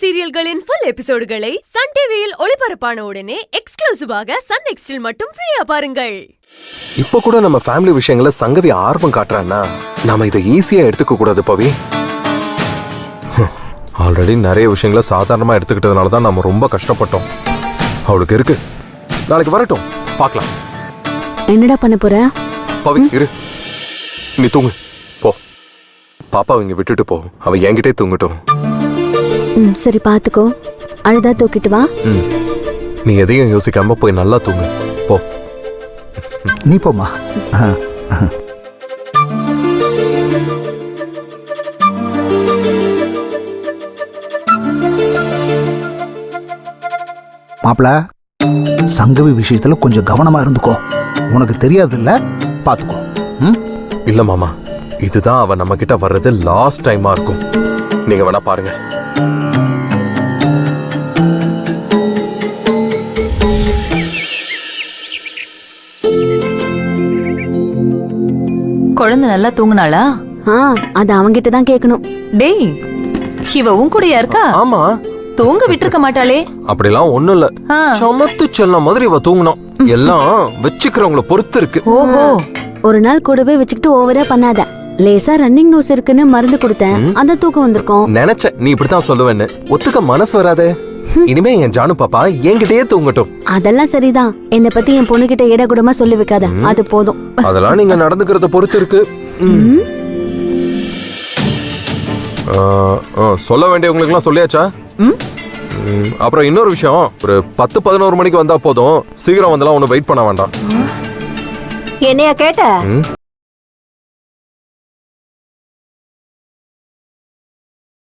சீரியல்களின் full எபிசோடுகளை Sun டிவியில் ஒளிபரப்பான உடனே எக்ஸ்க்ளூசிவாக சன் நெக்ஸ்டில் மட்டும் ஃப்ரீயா பாருங்கள். இப்ப கூட நம்ம ஃபேமிலி விஷயங்கள சங்கவி ஆர்வம் காட்டுறான்னா நாம இதை ஈஸியா எடுத்துக்க கூடாது பவி. ஆல்ரெடி நிறைய விஷயங்களை சாதாரணமா எடுத்துக்கிட்டதுனால தான் நம்ம ரொம்ப கஷ்டப்பட்டோம். அவளுக்கு இருக்கு, நாளைக்கு வரட்டும் பார்க்கலாம். என்னடா பண்ண போற? பவி இரு, நீ தூங்கு போ. பாப்பா இங்க விட்டுட்டு போ, அவ என்கிட்டே தூங்கட்டும். சரி பாத்துக்கோ, அழுதா தூக்கிட்டு வா. நீ எதையும் யோசிக்காம போய் நல்லா தூங்கு போ. நீ போமா. மாப்பிள, சங்கவி விஷயத்துல கொஞ்சம் கவனமா இருந்துக்கோ. உனக்கு தெரியாது இல்ல, பாத்துக்கோ. இல்ல மாமா, இதுதான் அவ நம்ம கிட்ட வர்றது லாஸ்ட் டைமா இருக்கும். நீங்க வேணா பாருங்க. குழந்தை நல்லா தூங்குனாளா? அது அவங்கிட்ட தான் கேட்கணும். டேய், இவ உன் கூடயா இருக்கா? ஆமா, தூங்க விட்டுருக்க மாட்டாளே. அப்படிலாம் ஒண்ணும் இல்ல, சமத்து செல்லம் மாதிரி இவ தூங்கணும். எல்லாம் வச்சுக்கிறவங்கள பொறுத்து இருக்கு. ஓஹோ, ஒரு நாள் கூடவே வச்சுக்கிட்டு ஓவரா பண்ணாத. லேசா ரன்னிங் நோஸ் இருக்குன்னு மருந்து கொடுத்தேன், அந்த தூக்கம் வந்திருக்கும். நினைச்ச நீ இப்படித்தான் சொல்லுவேன்னு, ஒத்துக்க மனசு வராதே. இனிமே என் ஜானு பாப்பா என்கிட்டயே தூங்கட்டும். அதெல்லாம் சரிதான், என்னை பத்தி என் பொண்ணு கிட்ட இட கூடமா சொல்லி வைக்காத, அது போதும். அதெல்லாம் நீங்க நடந்துக்கிறத பொறுத்து இருக்கு. சொல்ல வேண்டியவங்களுக்கு எல்லாம் சொல்லியாச்சா? அப்புறம் இன்னொரு விஷயம், ஒரு 10-11 மணிக்கு வந்தா போதும். சீக்கிரம் வந்தெல்லாம் ஒன்னும் வெயிட் பண்ண வேண்டாம். என்னையா கேட்ட?